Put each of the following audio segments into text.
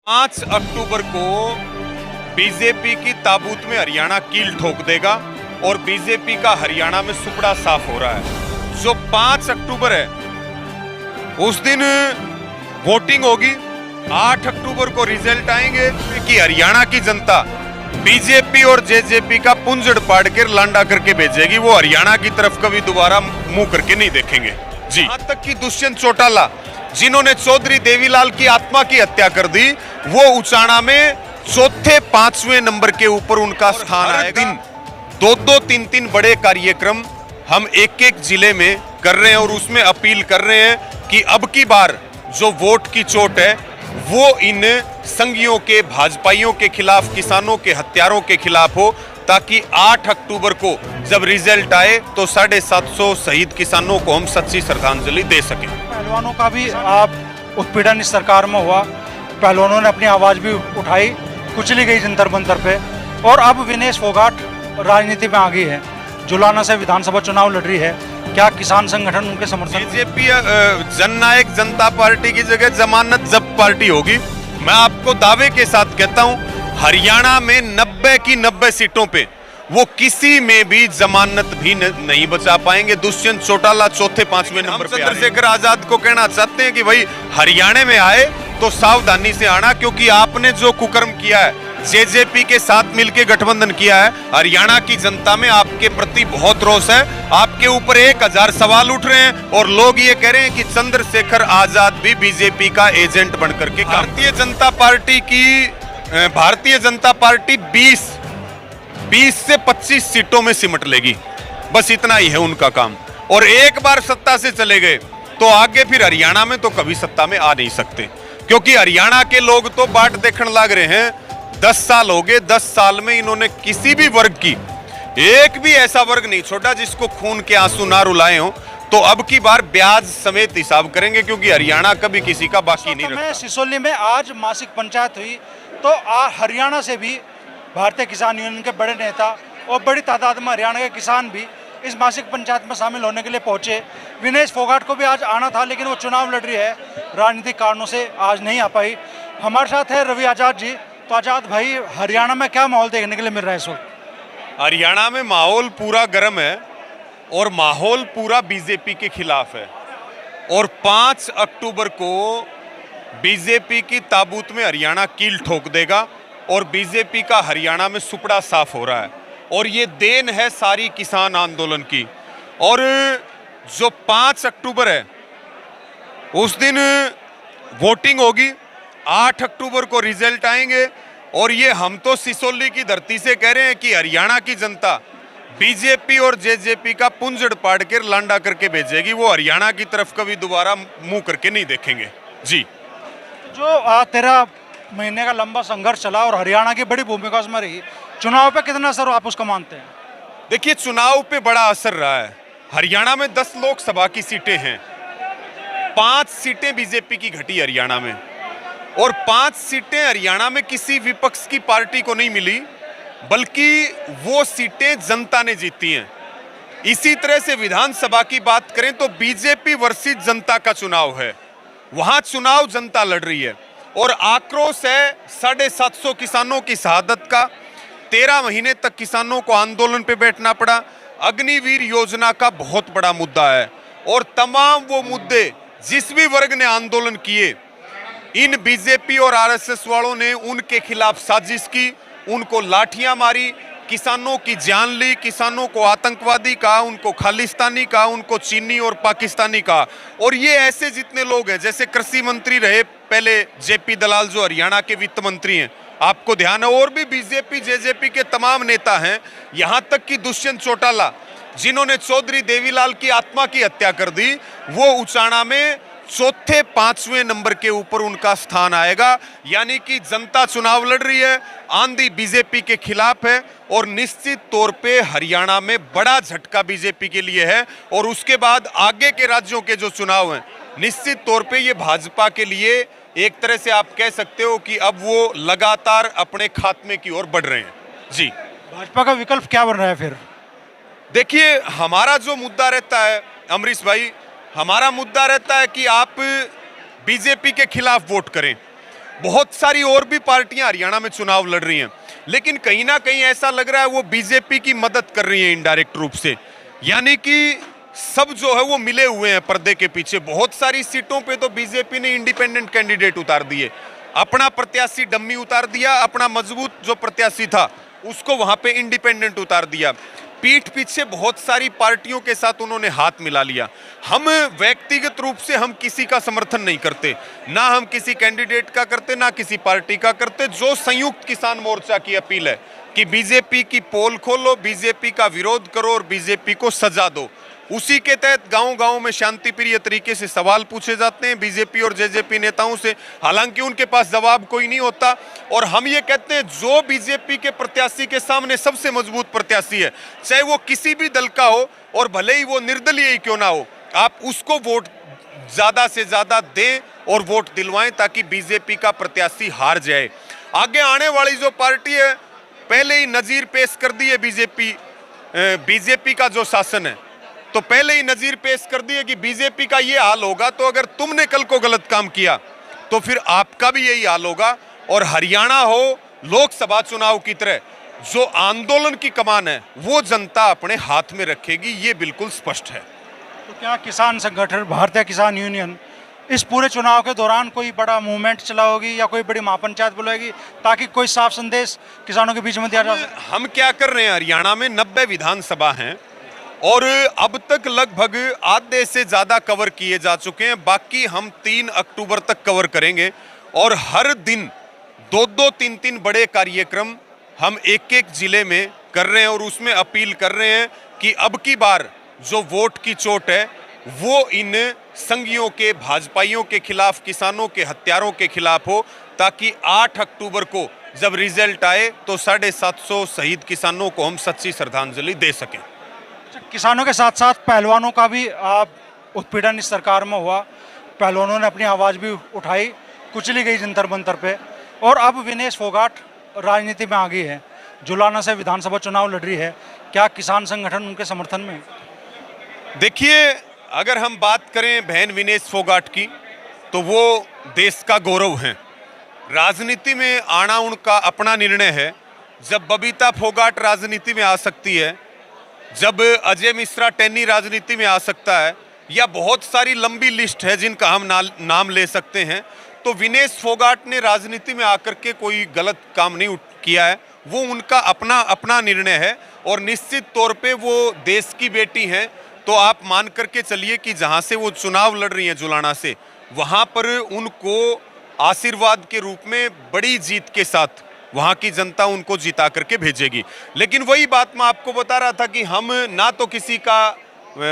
5 अक्टूबर को बीजेपी की ताबूत में हरियाणा कील ठोक देगा और बीजेपी का हरियाणा में सुपड़ा साफ हो रहा है। जो 5 अक्टूबर है उस दिन वोटिंग होगी। 8 अक्टूबर को रिजल्ट आएंगे कि हरियाणा की जनता बीजेपी और जेजेपी का पुंजड़ पाड़ कर लांडा करके भेजेगी। वो हरियाणा की तरफ कभी दोबारा मुंह करके नहीं देखेंगे जी। यहां तक कि दुष्यंत चौटाला जिन्होंने चौधरी देवीलाल की आत्मा की हत्या कर दी, वो उचाना में चौथे 5वें नंबर के ऊपर उनका स्थान आएगा। दिन 2-2, 3-3 बड़े कार्यक्रम हम एक जिले में कर रहे हैं और उसमें अपील कर रहे हैं कि अब की बार जो वोट की चोट है वो इन संघियों के, भाजपाइयों के खिलाफ, किसानों के हत्यारों के खिलाफ हो, ताकि 8 अक्टूबर को जब रिजल्ट आए तो 750 शहीद किसानों को हम सच्ची श्रद्धांजलि दे सकें। पहलवानों का भी आप उत्पीड़न इस सरकार में हुआ, पहलवानों ने अपनी आवाज भी उठाई, कुचली गई जंतर मंतर पे, और अब विनेश फोगाट राजनीति में आ गई है, जुलाना से विधानसभा चुनाव लड़ रही है। क्या किसान संगठन उनके समर्थन? बीजेपी जननायक जनता पार्टी की जगह जमानत जब्त पार्टी होगी। मैं आपको दावे के साथ कहता हूं, हरियाणा में 90 की 90 सीटों पे वो किसी में भी जमानत भी नहीं बचा पाएंगे। दुष्यंत चौटाला चौथे 5वें नंबर पे। चंद्रशेखर आजाद को कहना चाहते हैं कि भाई हरियाणा में आए तो सावधानी से आना, क्योंकि आपने जो कुकर्म किया है, जेजेपी के साथ मिलकर गठबंधन किया है, हरियाणा की जनता में आपके प्रति बहुत रोष है। आपके ऊपर 1000 सवाल उठ रहे हैं और लोग ये कह रहे हैं कि चंद्रशेखर आजाद भी बीजेपी का एजेंट बनकर के भारतीय जनता पार्टी 20 से 25 सीटों में सिमट लेगी। बस इतना ही है उनका काम। और एक बार सत्ता से चले गए तो आगे फिर हरियाणा में तो कभी सत्ता में आ नहीं सकते, क्योंकि हरियाणा के लोग तो बाट देखने लग रहे हैं। 10 साल हो गए, 10 साल में इन्होंने किसी भी वर्ग की एक भी ऐसा वर्ग नहीं छोड़ा जिसको खून के आंसू ना रुलाए हो। तो अब की बार ब्याज समेत हिसाब करेंगे, क्योंकि हरियाणा कभी किसी का बाकी नहीं रखता। सिसोली में आज मासिक पंचायत हुई तो हरियाणा से भी भारतीय किसान यूनियन के बड़े नेता और बड़ी तादाद में हरियाणा के किसान भी इस मासिक पंचायत में शामिल होने के लिए पहुंचे। विनेश फोगाट को भी आज आना था, लेकिन वो चुनाव लड़ रही है, राजनीतिक कारणों से आज नहीं आ पाई। हमारे साथ है रवि आजाद जी। तो आजाद भाई, हरियाणा में क्या माहौल देखने के लिए मिल रहा है इस वक्त? हरियाणा में माहौल पूरा गर्म है और माहौल पूरा बीजेपी के खिलाफ है। और 5 अक्टूबर को बीजेपी की ताबूत में हरियाणा कील ठोक देगा और बीजेपी का हरियाणा में सुपड़ा साफ हो रहा है। और ये देन है सारी किसान आंदोलन की। और जो 5 अक्टूबर है उस दिन वोटिंग होगी। 8 अक्टूबर को रिजल्ट आएंगे और ये हम तो सिसोली की धरती से कह रहे हैं कि हरियाणा की जनता बीजेपी और जेजेपी का पुंजड़ पाड़ कर लांडा करके भेजेगी। वो हरियाणा की तरफ कभी दोबारा मुंह करके नहीं देखेंगे जी। जो 13 महीने का लंबा संघर्ष चला और हरियाणा की बड़ी भूमिका उसमें रही, चुनाव पे कितना असर आप उसका मानते हैं? देखिए, चुनाव पे बड़ा असर रहा है। हरियाणा में 10 लोकसभा की सीटें हैं, 5 सीटें बीजेपी की घटी हरियाणा में, और 5 सीटें हरियाणा में किसी विपक्ष की पार्टी को नहीं मिली, बल्कि वो सीटें जनता ने जीती हैं। इसी तरह से विधानसभा की बात करें तो बीजेपी वर्सेस जनता का चुनाव है। वहां चुनाव जनता लड़ रही है और आक्रोश है 750 किसानों की शहादत का। 13 महीने तक किसानों को आंदोलन पे बैठना पड़ा। अग्निवीर योजना का बहुत बड़ा मुद्दा है और तमाम वो मुद्दे जिस भी वर्ग ने आंदोलन किए, इन बीजेपी और आरएसएस वालों ने उनके खिलाफ साजिश की, उनको लाठियां मारी, किसानों की जान ली, किसानों को आतंकवादी कहा, उनको खालिस्तानी कहा, उनको चीनी और पाकिस्तानी कहा। और ये ऐसे जितने लोग हैं, जैसे कृषि मंत्री रहे पहले जेपी दलाल जो हरियाणा के वित्त मंत्री हैं, आपको ध्यान है, और भी बीजेपी जेजेपी के तमाम नेता हैं, यहां तक कि दुष्यंत चौटाला जिन्होंने चौधरी देवीलाल की आत्मा की हत्या कर दी, वो उचाना में चौथे 5वें नंबर के ऊपर उनका स्थान आएगा। यानी कि जनता चुनाव लड़ रही है, आंधी बीजेपी के खिलाफ है और निश्चित तौर पे हरियाणा में बड़ा झटका बीजेपी के लिए है। और उसके बाद आगे के राज्यों के जो चुनाव हैं, निश्चित तौर पे ये भाजपा के लिए एक तरह से आप कह सकते हो कि अब वो लगातार अपने खात्मे की ओर बढ़ रहे हैं जी। भाजपा का विकल्प क्या बन रहा है फिर? देखिए, हमारा जो मुद्दा रहता है अमरीश भाई, हमारा मुद्दा रहता है कि आप बीजेपी के खिलाफ वोट करें। बहुत सारी और भी पार्टियां हरियाणा में चुनाव लड़ रही हैं, लेकिन कहीं ना कहीं ऐसा लग रहा है वो बीजेपी की मदद कर रही है इनडायरेक्ट रूप से। यानी कि सब जो है वो मिले हुए हैं पर्दे के पीछे। बहुत सारी सीटों पे तो बीजेपी ने इंडिपेंडेंट कैंडिडेट उतार दिए, अपना प्रत्याशी डम्मी उतार दिया, अपना मजबूत जो प्रत्याशी था उसको वहां पे इंडिपेंडेंट उतार दिया। पीठ पीछे बहुत सारी पार्टियों के साथ उन्होंने हाथ मिला लिया। हम व्यक्तिगत रूप से हम किसी का समर्थन नहीं करते, ना हम किसी कैंडिडेट का करते, ना किसी पार्टी का करते। जो संयुक्त किसान मोर्चा की अपील है कि बीजेपी की पोल खोलो, बीजेपी का विरोध करो और बीजेपी को सजा दो, उसी के तहत गांव-गांव में शांतिप्रिय तरीके से सवाल पूछे जाते हैं बीजेपी और जेजेपी नेताओं से। हालांकि उनके पास जवाब कोई नहीं होता और हम ये कहते हैं जो बीजेपी के प्रत्याशी के सामने सबसे मजबूत प्रत्याशी है, चाहे वो किसी भी दल का हो और भले ही वो निर्दलीय ही क्यों ना हो, आप उसको वोट ज्यादा से ज्यादा दें और वोट दिलवाएं ताकि बीजेपी का प्रत्याशी हार जाए। आगे आने वाली जो पार्टी है, पहले ही नजीर पेश कर दी है बीजेपी का जो शासन है, तो पहले ही नजीर पेश कर दी है कि बीजेपी का ये हाल होगा, तो अगर तुमने कल को गलत काम किया तो फिर आपका भी यही हाल होगा। और हरियाणा हो लोकसभा चुनाव की तरह, जो आंदोलन की कमान है वो जनता अपने हाथ में रखेगी, ये बिल्कुल स्पष्ट है। तो क्या किसान संगठन भारतीय किसान यूनियन इस पूरे चुनाव के दौरान कोई बड़ा मूवमेंट चलाओगी या कोई बड़ी महापंचायत बुलाएगी ताकि कोई साफ संदेश किसानों के बीच में दिया जा सके? हम क्या कर रहे हैं, हरियाणा में 90 विधानसभा हैं और अब तक लगभग आधे से ज्यादा कवर किए जा चुके हैं। बाकी हम 3 अक्टूबर तक कवर करेंगे और हर दिन 2-2, 3-3 बड़े कार्यक्रम हम एक-एक जिले में कर रहे हैं और उसमें अपील कर रहे हैं कि अब की बार जो वोट की चोट है वो इन संघियों के, भाजपाइयों के खिलाफ, किसानों के हत्यारों के खिलाफ हो, ताकि 8 अक्टूबर को जब रिजल्ट आए तो 750 शहीद किसानों को हम सच्ची श्रद्धांजलि दे सकें। किसानों के साथ साथ पहलवानों का भी उत्पीड़न इस सरकार में हुआ, पहलवानों ने अपनी आवाज़ भी उठाई, कुचली गई जंतर मंतर पे, और अब विनेश फोगाट राजनीति में आ गई है, जुलाना से विधानसभा चुनाव लड़ रही है। क्या किसान संगठन उनके समर्थन में? देखिए, अगर हम बात करें बहन विनेश फोगाट की, तो वो देश का गौरव हैं। राजनीति में आना उनका अपना निर्णय है। जब बबीता फोगाट राजनीति में आ सकती है, जब अजय मिश्रा टेनी राजनीति में आ सकता है, या बहुत सारी लंबी लिस्ट है जिनका हम नाम ले सकते हैं, तो विनेश फोगाट ने राजनीति में आकर के कोई गलत काम नहीं किया है। वो उनका अपना निर्णय है और निश्चित तौर पे वो देश की बेटी हैं। तो आप मान करके चलिए कि जहां से वो चुनाव लड़ रही हैं जुलाना से, वहां पर उनको आशीर्वाद के रूप में बड़ी जीत के साथ वहां की जनता उनको जिता करके भेजेगी। लेकिन वही बात मैं आपको बता रहा था कि हम ना तो किसी का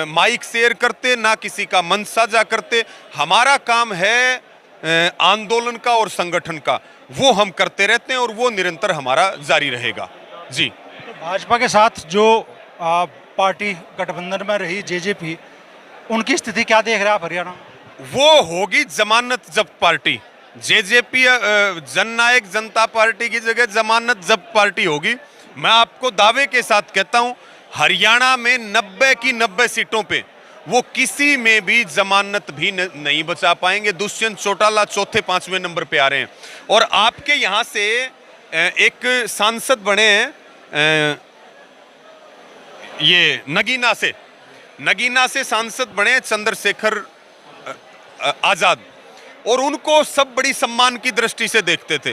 माइक शेयर करते, ना किसी का मंच साझा करते। हमारा काम है आंदोलन का और संगठन का, वो हम करते रहते हैं और वो निरंतर हमारा जारी रहेगा। जी, तो भाजपा के साथ जो पार्टी गठबंधन में रही जेजेपी, उनकी स्थिति क्या देख रहे हैं आप हरियाणा? वो होगी जमानत जब्त पार्टी। जेजेपी जननायक जनता पार्टी की जगह जमानत जब्त पार्टी होगी। मैं आपको दावे के साथ कहता हूं, हरियाणा में 90 की 90 सीटों पे वो किसी में भी जमानत भी नहीं बचा पाएंगे। दुष्यंत चौटाला 4-5वें नंबर पे आ रहे हैं और आपके यहाँ से एक सांसद बने हैं, ये नगीना से सांसद बने चंद्रशेखर आजाद, और उनको सब बड़ी सम्मान की दृष्टि से देखते थे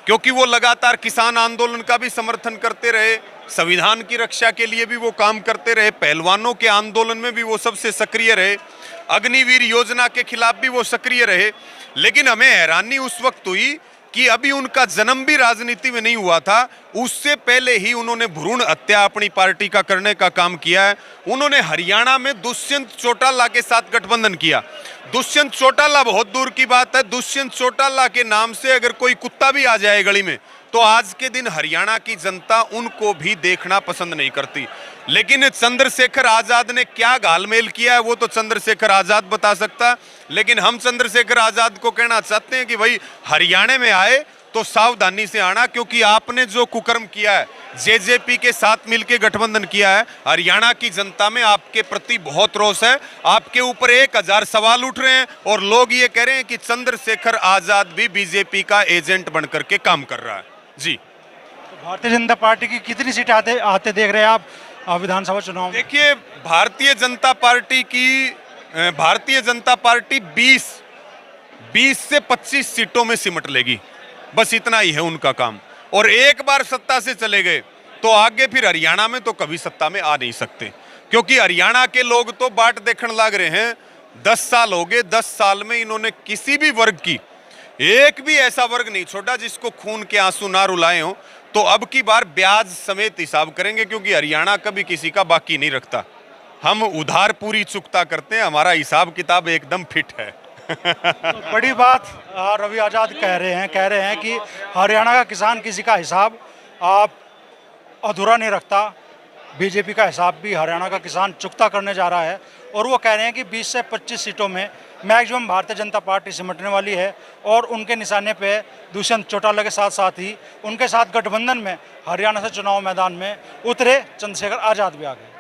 क्योंकि वो लगातार किसान आंदोलन का भी समर्थन करते रहे, संविधान की रक्षा के लिए भी वो काम करते रहे, पहलवानों के आंदोलन में भी वो सबसे सक्रिय रहे, अग्निवीर योजना के खिलाफ भी वो सक्रिय रहे। लेकिन हमें हैरानी उस वक्त हुई कि अभी उनका जन्म भी राजनीति में नहीं हुआ था, उससे पहले ही उन्होंने भ्रूण हत्या अपनी पार्टी का करने का काम किया है। उन्होंने हरियाणा में दुष्यंत चौटाला के साथ गठबंधन किया। दुष्यंत चौटाला बहुत दूर की बात है, दुष्यंत चौटाला के नाम से अगर कोई कुत्ता भी आ जाए गली में तो आज के दिन हरियाणा की जनता उनको भी देखना पसंद नहीं करती। लेकिन चंद्रशेखर आजाद ने क्या घालमेल किया है वो तो चंद्रशेखर आजाद बता सकता। लेकिन हम चंद्रशेखर आजाद को कहना चाहते हैं कि भाई हरियाणा में आए तो सावधानी से आना, क्योंकि आपने जो कुकर्म किया है, जेजेपी के साथ मिलकर गठबंधन किया है, हरियाणा की जनता में आपके प्रति बहुत रोष है। आपके ऊपर 1000 सवाल उठ रहे हैं और लोग ये कह रहे हैं कि चंद्रशेखर आजाद भी बीजेपी का एजेंट बनकर के काम कर रहा है। जी, तो भारतीय जनता पार्टी की कितनी सीटें आते देख रहे हैं आप विधानसभा चुनाव में? देखिए, भारतीय जनता पार्टी 20 से 25 सीटों में सिमट लेगी, बस इतना ही है उनका काम। और एक बार सत्ता से चले गए तो आगे फिर हरियाणा में तो कभी सत्ता में आ नहीं सकते, क्योंकि हरियाणा के लोग तो बाट देखने लग रहे हैं। 10 साल हो गए, 10 साल में इन्होंने किसी भी वर्ग की एक भी ऐसा वर्ग नहीं छोड़ा जिसको खून के आंसू ना रुलाए हो। तो अब की बार ब्याज समेत हिसाब करेंगे, क्योंकि हरियाणा कभी किसी का बाकी नहीं रखता। हम उधार पूरी चुकता करते हैं, हमारा हिसाब किताब एकदम फिट है। तो बड़ी बात रवि आजाद कह रहे हैं कि हरियाणा का किसान किसी का हिसाब आप अधूरा नहीं रखता। बीजेपी का हिसाब भी हरियाणा का किसान चुकता करने जा रहा है। और वो कह रहे हैं कि 20 से 25 सीटों में मैक्सिमम भारतीय जनता पार्टी सिमटने वाली है। और उनके निशाने पे दुष्यंत चौटाला के साथ साथ ही उनके साथ गठबंधन में हरियाणा से चुनाव मैदान में उतरे चंद्रशेखर आजाद भी आ गए।